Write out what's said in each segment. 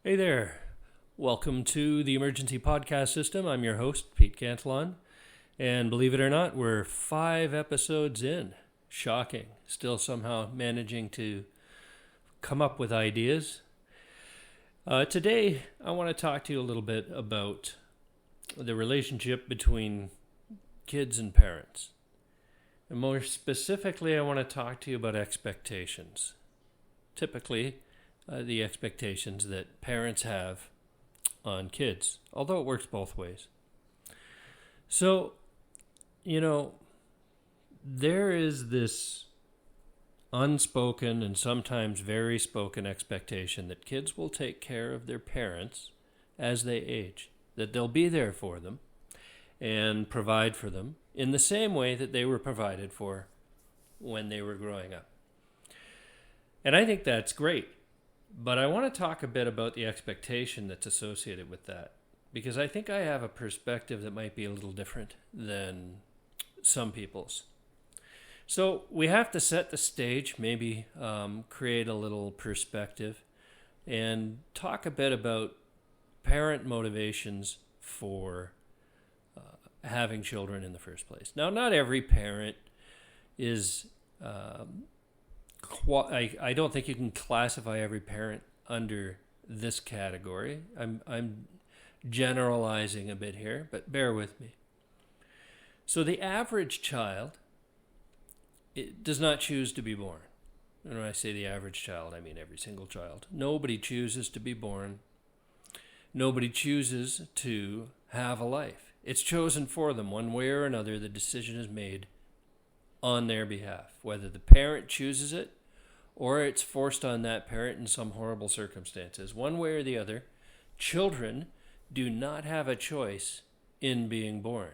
Hey there. Welcome to the Emergency Podcast System. I'm your host, Pete Cantillon. And believe it or not, we're 5 episodes in. Shocking. Still somehow managing to come up with ideas. Today, I want to talk to you a little bit about the relationship between kids and parents. And more specifically, I want to talk to you about expectations. Typically, the expectations that parents have on kids, although it works both ways. So, there is this unspoken and sometimes very spoken expectation that kids will take care of their parents as they age, that they'll be there for them and provide for them in the same way that they were provided for when they were growing up. And I think that's great. But I want to talk a bit about the expectation that's associated with that, because I think I have a perspective that might be a little different than some people's. So we have to set the stage, maybe create a little perspective, and talk a bit about parent motivations for having children in the first place. Now, not every parent is... I don't think you can classify every parent under this category. I'm generalizing a bit here, but bear with me. So the average child does not choose to be born. And when I say the average child, I mean every single child. Nobody chooses to be born. Nobody chooses to have a life. It's chosen for them one way or another. The decision is made on their behalf, whether the parent chooses it or it's forced on that parent in some horrible circumstances. One way or the other, children do not have a choice in being born.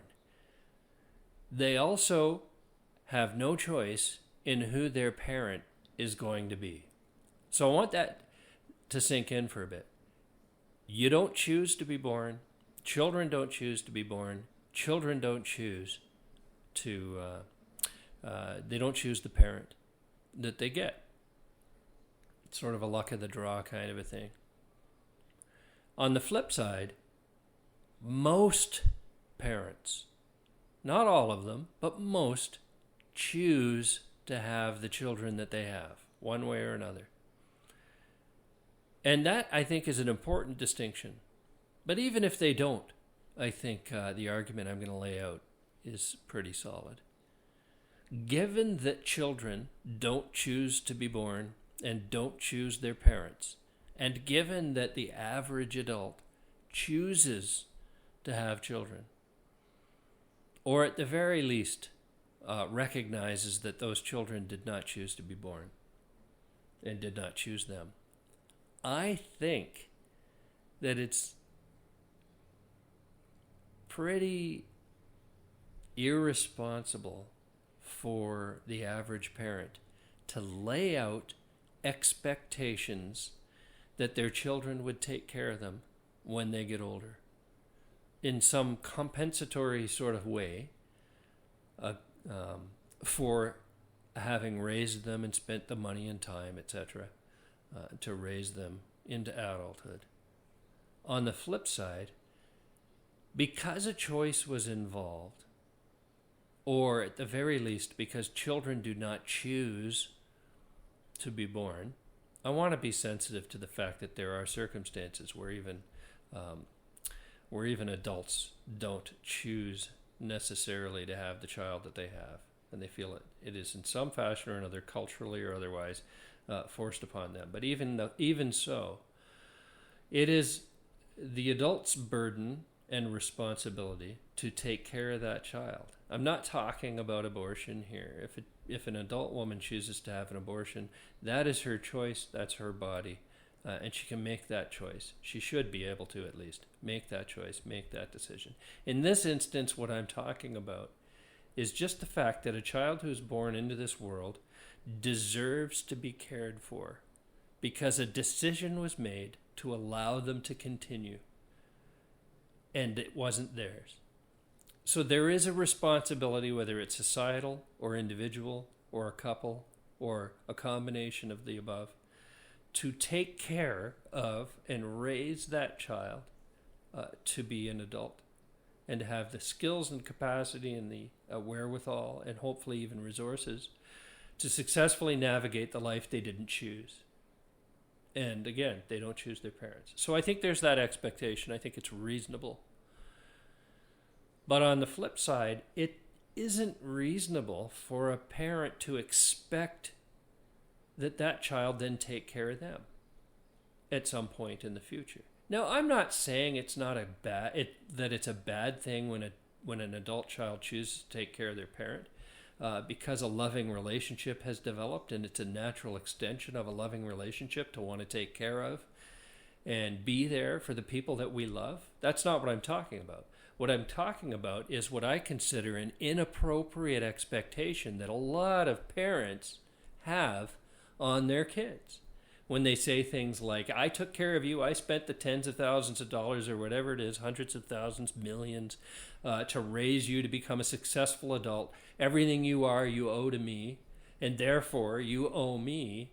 They also have no choice in who their parent is going to be. So I want that to sink in for a bit. You don't choose to be born. Children don't choose to be born. Children don't choose to... they don't choose the parent that they get. It's sort of a luck of the draw kind of a thing. On the flip side, most parents, not all of them, but most, choose to have the children that they have, one way or another. And that, I think, is an important distinction. But even if they don't, I think the argument I'm going to lay out is pretty solid. Given that children don't choose to be born and don't choose their parents, and given that the average adult chooses to have children, or at the very least recognizes that those children did not choose to be born and did not choose them, I think that it's pretty irresponsible for the average parent to lay out expectations that their children would take care of them when they get older in some compensatory sort of way for having raised them and spent the money and time, etc., to raise them into adulthood. On the flip side, because a choice was involved, or at the very least, because children do not choose to be born, I want to be sensitive to the fact that there are circumstances where even adults don't choose necessarily to have the child that they have, and they feel it is in some fashion or another, culturally or otherwise, forced upon them. But even so, it is the adult's burden and responsibility to take care of that child. I'm not talking about abortion here. If an adult woman chooses to have an abortion, that is her choice, that's her body, and she can make that choice. She should be able to at least make that choice, make that decision. In this instance, what I'm talking about is just the fact that a child who's born into this world deserves to be cared for because a decision was made to allow them to continue, and it wasn't theirs. So there is a responsibility, whether it's societal or individual or a couple or a combination of the above, to take care of and raise that child to be an adult and to have the skills and capacity and the wherewithal and hopefully even resources to successfully navigate the life they didn't choose. And again, they don't choose their parents. So I think there's that expectation. I think it's reasonable. But on the flip side, it isn't reasonable for a parent to expect that that child then take care of them at some point in the future. Now, I'm not saying it's not that it's a bad thing when an adult child chooses to take care of their parent, because a loving relationship has developed, and it's a natural extension of a loving relationship to want to take care of and be there for the people that we love. That's not what I'm talking about. What I'm talking about is what I consider an inappropriate expectation that a lot of parents have on their kids. When they say things like, I took care of you, I spent the tens of thousands of dollars or whatever it is, hundreds of thousands, millions, to raise you to become a successful adult. Everything you are, you owe to me, and therefore you owe me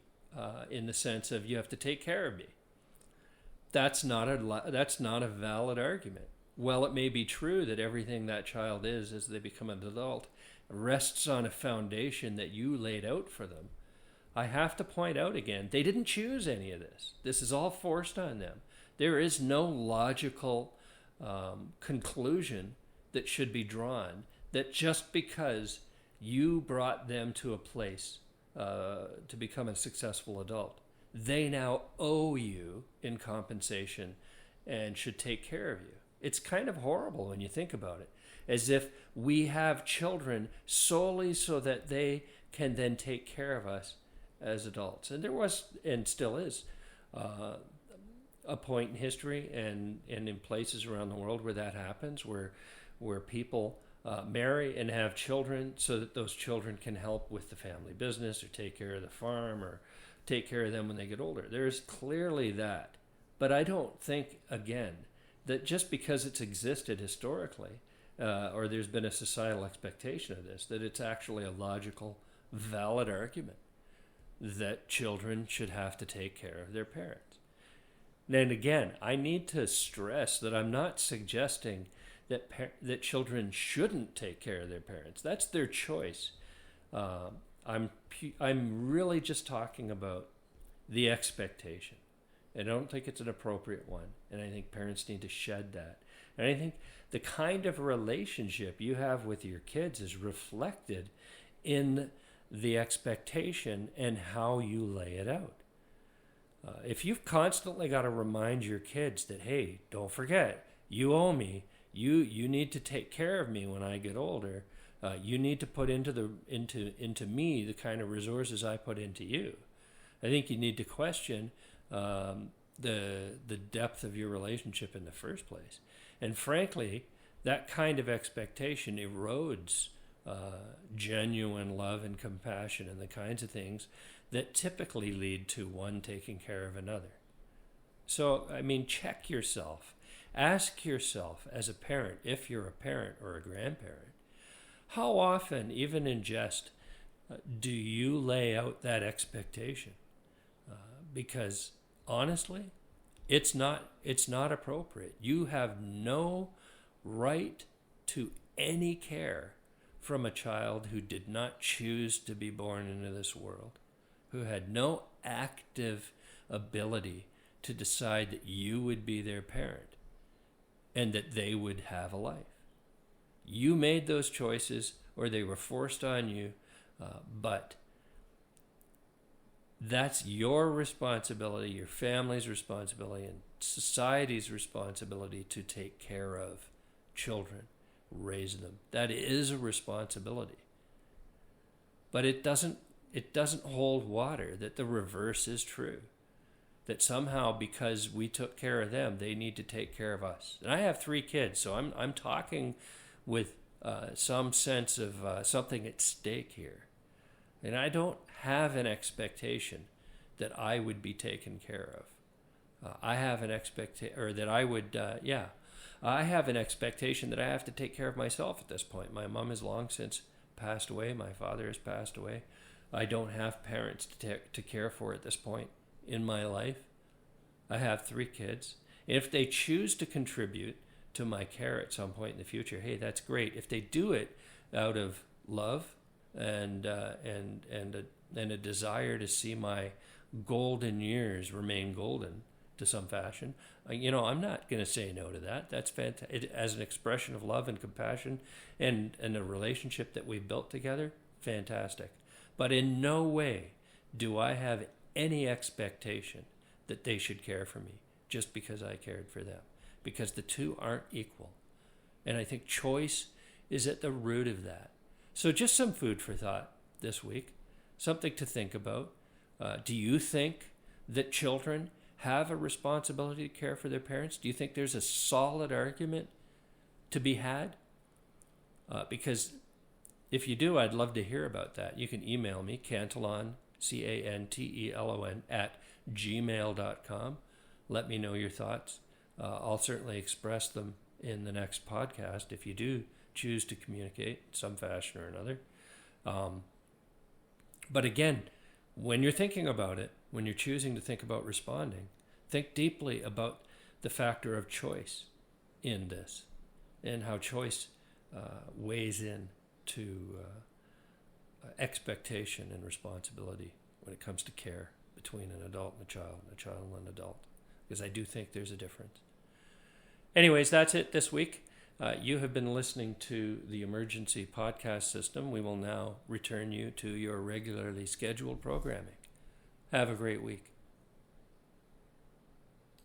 in the sense of you have to take care of me. That's not a valid argument. Well, it may be true that everything that child is as they become an adult rests on a foundation that you laid out for them. I have to point out again, they didn't choose any of this. This is all forced on them. There is no logical conclusion that should be drawn that just because you brought them to a place to become a successful adult, they now owe you in compensation and should take care of you. It's kind of horrible when you think about it, as if we have children solely so that they can then take care of us as adults. And there was, and still is, a point in history and in places around the world where that happens, where people marry and have children so that those children can help with the family business or take care of the farm or take care of them when they get older. There's clearly that. But I don't think, again, that just because it's existed historically, or there's been a societal expectation of this, that it's actually a logical, valid argument that children should have to take care of their parents. And again, I need to stress that I'm not suggesting that children shouldn't take care of their parents. That's their choice. I'm really just talking about the expectation. I don't think it's an appropriate one, and I think parents need to shed that. And I think the kind of relationship you have with your kids is reflected in the expectation and how you lay it out. If you've constantly got to remind your kids that, hey, don't forget, you owe me, you need to take care of me when I get older, you need to put into me the kind of resources I put into you. I think you need to question the depth of your relationship in the first place. And frankly, that kind of expectation erodes genuine love and compassion and the kinds of things that typically lead to one taking care of another. So, I mean, check yourself. Ask yourself as a parent, if you're a parent or a grandparent, how often, even in jest, do you lay out that expectation? Because honestly, it's not appropriate. You have no right to any care from a child who did not choose to be born into this world, who had no active ability to decide that you would be their parent and that they would have a life. You made those choices, or they were forced on you, but that's your responsibility, your family's responsibility, and society's responsibility to take care of children, raise them. That is a responsibility. But it doesn't hold water that the reverse is true. That somehow because we took care of them, they need to take care of us. And I have 3 kids, so I'm talking with some sense of something at stake here. And I don't have an expectation that I would be taken care of. I have an expectation, or that I would, I have an expectation that I have to take care of myself at this point. My mom has long since passed away. My father has passed away. I don't have parents to care for at this point. in my life. I have 3 kids. If they choose to contribute to my care at some point in the future, hey, that's great. If they do it out of love and a desire to see my golden years remain golden to some fashion, I'm not going to say no to that. That's fantastic. As an expression of love and compassion and a relationship that we've built together, fantastic. But in no way do I have any expectation that they should care for me just because I cared for them, because the two aren't equal. And I think choice is at the root of that. So just some food for thought this week, something to think about. Do you think that children have a responsibility to care for their parents? Do you think there's a solid argument to be had? Because if you do, I'd love to hear about that. You can email me, Cantelon, Cantelon, @gmail.com. Let me know your thoughts. I'll certainly express them in the next podcast if you do choose to communicate in some fashion or another. But again, when you're thinking about it, when you're choosing to think about responding, think deeply about the factor of choice in this and how choice weighs in to expectation and responsibility when it comes to care between an adult and a child and an adult, because I do think there's a difference. Anyways, that's it this week. You have been listening to the Emergency Podcast System. We will now return you to your regularly scheduled programming. Have a great week.